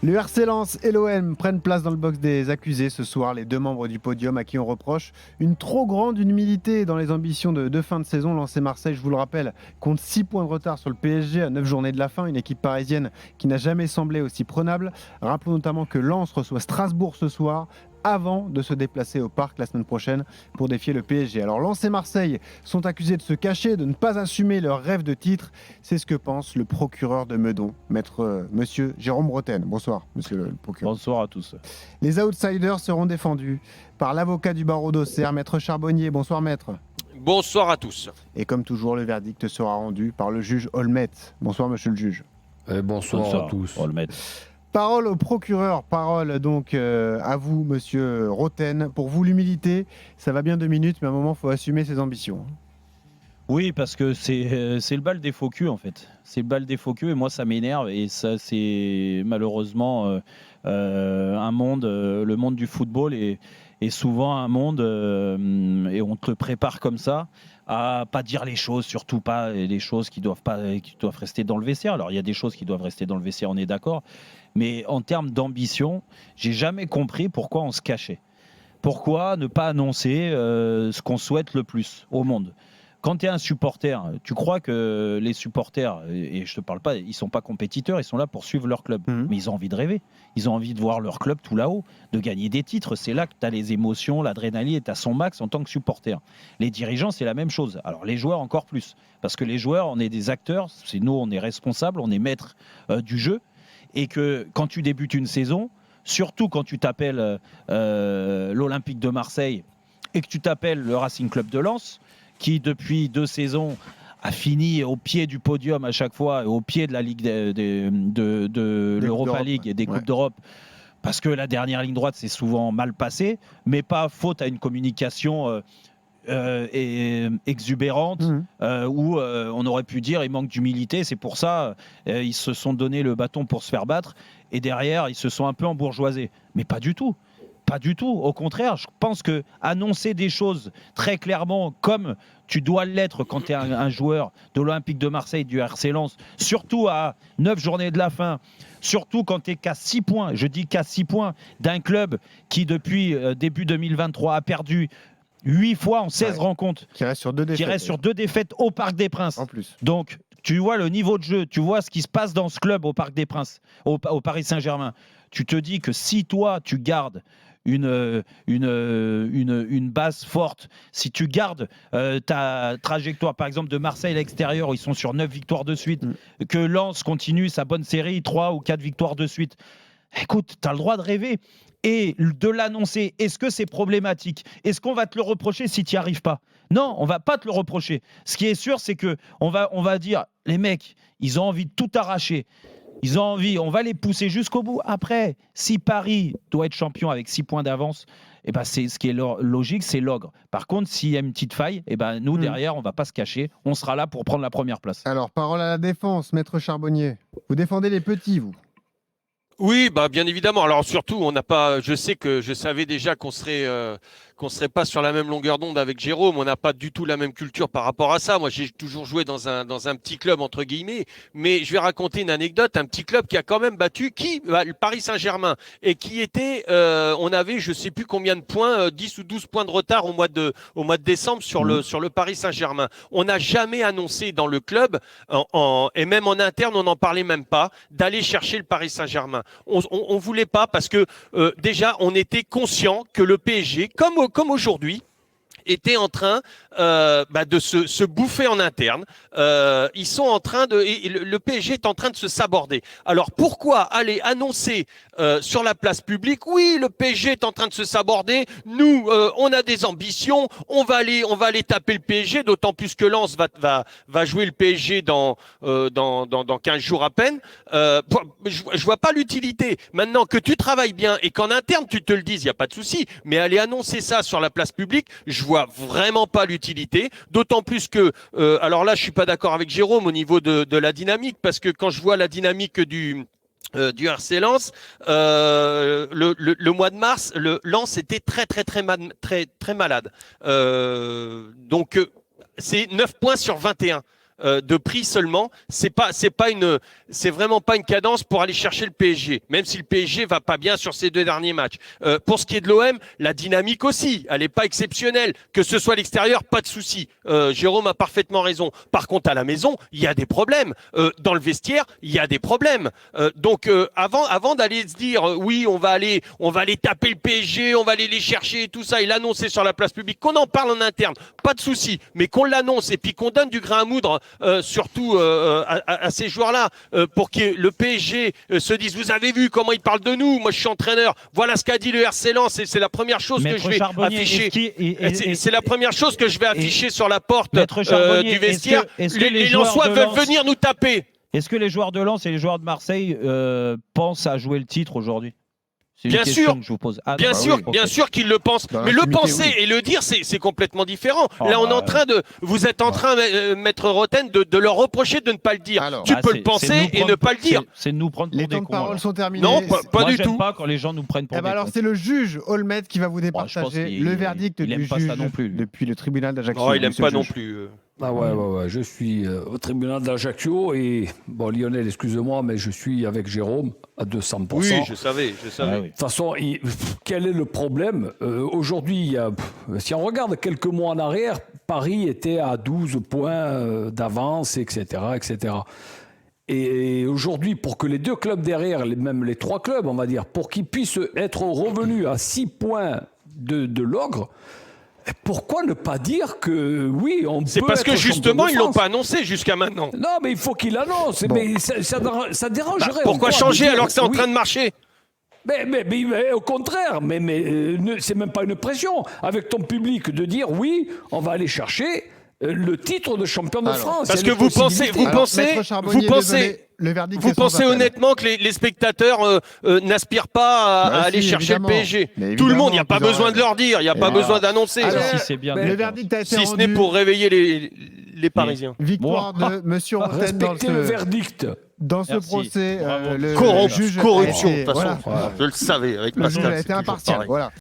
Le RC Lens et l'OM prennent place dans le box des accusés ce soir, les deux membres du podium à qui on reproche une trop grande humilité dans les ambitions de fin de saison. Lens et Marseille, je vous le rappelle, comptent 6 points de retard sur le PSG à 9 journées de la fin, une équipe parisienne qui n'a jamais semblé aussi prenable. Rappelons notamment que Lens reçoit Strasbourg ce soir, avant de se déplacer au Parc la semaine prochaine pour défier le PSG. Alors Lens et Marseille sont accusés de se cacher, de ne pas assumer leur rêve de titre. C'est ce que pense le procureur de Meudon, monsieur Jérôme Bretagne. Bonsoir, monsieur le procureur. Bonsoir à tous. Les outsiders seront défendus par l'avocat du barreau d'Auxerre, maître Charbonnier. Bonsoir, maître. Bonsoir à tous. Et comme toujours, le verdict sera rendu par le juge Olmet. Bonsoir, monsieur le juge. Bonsoir à tous. Olmet. Parole au procureur, parole donc à vous, monsieur Roten. Pour vous, l'humilité, ça va bien 2 minutes, mais à un moment, il faut assumer ses ambitions. Oui, parce que c'est le bal des faux culs, en fait. C'est le bal des faux culs, et moi, ça m'énerve. Et ça, c'est malheureusement un monde, le monde du football est souvent un monde, et on te le prépare comme ça, à pas dire les choses, surtout pas les choses qui doivent rester dans le vestiaire. Alors, il y a des choses qui doivent rester dans le vestiaire, on est d'accord. Mais en termes d'ambition, j'ai jamais compris pourquoi on se cachait. Pourquoi ne pas annoncer ce qu'on souhaite le plus au monde ? Quand tu es un supporter, tu crois que les supporters, et je te parle pas, ils sont pas compétiteurs, ils sont là pour suivre leur club. Mais ils ont envie de rêver. Ils ont envie de voir leur club tout là-haut, de gagner des titres. C'est là que tu as les émotions, l'adrénaline est à son max en tant que supporter. Les dirigeants, c'est la même chose. Alors les joueurs encore plus. Parce que les joueurs, on est des acteurs, c'est nous, on est responsables, on est maîtres du jeu. Et que quand tu débutes une saison, surtout quand tu t'appelles l'Olympique de Marseille et que tu t'appelles le Racing Club de Lens, qui depuis 2 saisons a fini au pied du podium à chaque fois, au pied de la Ligue de l'Europa League et des Coupes d'Europe, parce que la dernière ligne droite s'est souvent mal passée, mais pas faute à une communication exubérante, où on aurait pu dire il manque d'humilité, c'est pour ça ils se sont donné le bâton pour se faire battre, et derrière ils se sont un peu embourgeoisés, mais pas du tout. Pas du tout, au contraire, je pense que annoncer des choses très clairement comme tu dois l'être quand tu es un joueur de l'Olympique de Marseille, du RC Lens, surtout à 9 journées de la fin, surtout quand tu es qu'à 6 points, je dis qu'à 6 points d'un club qui depuis début 2023 a perdu 8 fois en 16 rencontres, qui reste sur 2 défaites. Qui reste sur 2 défaites au Parc des Princes. En plus. Donc, tu vois le niveau de jeu, tu vois ce qui se passe dans ce club au Parc des Princes, au Paris Saint-Germain. Tu te dis que si toi, tu gardes une base forte, si tu gardes ta trajectoire, par exemple, de Marseille à l'extérieur, où ils sont sur 9 victoires de suite, que Lens continue sa bonne série, 3 ou 4 victoires de suite, écoute, tu as le droit de rêver et de l'annoncer. Est-ce que c'est problématique ? Est-ce qu'on va te le reprocher si tu n'y arrives pas ? Non, on va pas te le reprocher. Ce qui est sûr, c'est que on va dire, les mecs, ils ont envie de tout arracher. Ils ont envie, on va les pousser jusqu'au bout. Après, si Paris doit être champion avec 6 points d'avance, eh ben c'est ce qui est logique, c'est l'ogre. Par contre, s'il y a une petite faille, eh ben nous, derrière, on ne va pas se cacher. On sera là pour prendre la première place. Alors, parole à la défense, maître Charbonnier. Vous défendez les petits, vous ? Oui, bah bien évidemment. Alors surtout, on n'a pas. Je sais que je savais déjà qu'on serait pas sur la même longueur d'onde avec Jérôme. On n'a pas du tout la même culture par rapport à ça. Moi, j'ai toujours joué dans un petit club entre guillemets. Mais je vais raconter une anecdote. Un petit club qui a quand même battu le Paris Saint-Germain, et qui était. On avait, je sais plus combien de points, 10 ou 12 points de retard au mois de décembre sur le Paris Saint-Germain. On n'a jamais annoncé dans le club, et même en interne, on n'en parlait même pas, d'aller chercher le Paris Saint-Germain. On voulait pas, parce que déjà on était conscient que le PSG, comme aujourd'hui, était en train de se bouffer en interne. Ils sont en train le PSG est en train de se saborder. Alors pourquoi aller annoncer sur la place publique, oui, le PSG est en train de se saborder, nous on a des ambitions, on va aller taper le PSG, d'autant plus que Lens va jouer le PSG dans 15 jours à peine. Je vois pas l'utilité. Maintenant que tu travailles bien et qu'en interne tu te le dises, il y a pas de souci, mais aller annoncer ça sur la place publique, je vois vraiment pas l'utilité, d'autant plus que alors là je suis pas d'accord avec Jérôme au niveau de la dynamique, parce que quand je vois la dynamique du RC Lens, le mois de mars, le Lens était très malade. Donc c'est 9 points sur 21. de prix seulement, c'est vraiment pas une cadence pour aller chercher le PSG, même si le PSG va pas bien sur ces 2 derniers matchs. Pour ce qui est de l'OM, la dynamique aussi, elle est pas exceptionnelle. Que ce soit à l'extérieur, pas de souci. Jérôme a parfaitement raison. Par contre, à la maison, il y a des problèmes. Dans le vestiaire, il y a des problèmes. Donc, avant d'aller se dire, oui, on va aller taper le PSG, on va aller les chercher et tout ça, et l'annoncer sur la place publique, qu'on en parle en interne, pas de souci, mais qu'on l'annonce et puis qu'on donne du grain à moudre, surtout à ces joueurs-là, pour que le PSG se dise, vous avez vu comment ils parlent de nous, moi je suis entraîneur, voilà ce qu'a dit le RC Lens, et c'est la première chose que je vais afficher. C'est la première chose que je vais afficher sur la porte du vestiaire. Les Lensois veulent venir nous taper. Est-ce que les joueurs de Lens et les joueurs de Marseille pensent à jouer le titre aujourd'hui ? C'est une Bien question sûr, que je vous pose. bien sûr qu'ils le pensent. Mais le penser et le dire, c'est complètement différent. Là, on est en train vous êtes en train, Maître Roten, de leur reprocher de ne pas le dire. Alors, tu peux le penser et ne pas le dire. C'est de nous prendre pour les des temps de cons. parole sont terminés. Non, pas Moi, du j'aime tout. pas quand les gens nous prennent pour des cons. Alors, c'est le juge Olmet qui va vous je pense départager qu'il- le verdict il aime du pas juge ça non plus, lui. depuis le tribunal d'Ajaccio. Non, il n'aime monsieur pas le non juge. plus. Ah ouais, je suis au tribunal d'Ajaccio et, bon, Lionel, excuse-moi, mais je suis avec Jérôme à 200%. Oui, je savais. Ah oui. De toute façon, quel est le problème ? Aujourd'hui, si on regarde quelques mois en arrière, Paris était à 12 points d'avance, etc., etc. Et aujourd'hui, pour que les 2 clubs derrière, même les 3 clubs, on va dire, pour qu'ils puissent être revenus à 6 points de l'ogre, pourquoi ne pas dire que oui, on peut. C'est parce que être justement, champion de ils l'ont France. pas annoncé jusqu'à maintenant. Non, mais il faut qu'il annonce. Bon. Mais ça dérangerait. Pourquoi encore changer de dire, alors que c'est en oui. train de marcher? Mais au contraire, c'est même pas une pression avec ton public de dire oui, on va aller chercher le titre de champion de Alors, France. parce Il y a que une vous pensez- possibilité. vous Alors, pensez- Maître Charbonnier, vous pensez- désolé, le verdict Vous est sans pensez appel. honnêtement que les spectateurs n'aspirent pas à Bah aller si, chercher évidemment. le PSG? Mais Tout le monde, il n'y a évidemment pas qu'ils besoin auraient- de leur dire, il n'y a pas Alors, besoin d'annoncer. alors, Si, c'est bien de le le verdict a été Si ce rendu. n'est pour réveiller les Parisiens. Victoire de Monsieur Roten dans Respectez le verdict. ce Merci. procès. Bravo. Le Corruption, juge a corruption, de été- toute façon. voilà. Je le savais avec Le juge Pascal. a c'est été toujours impartial. pareil. Voilà.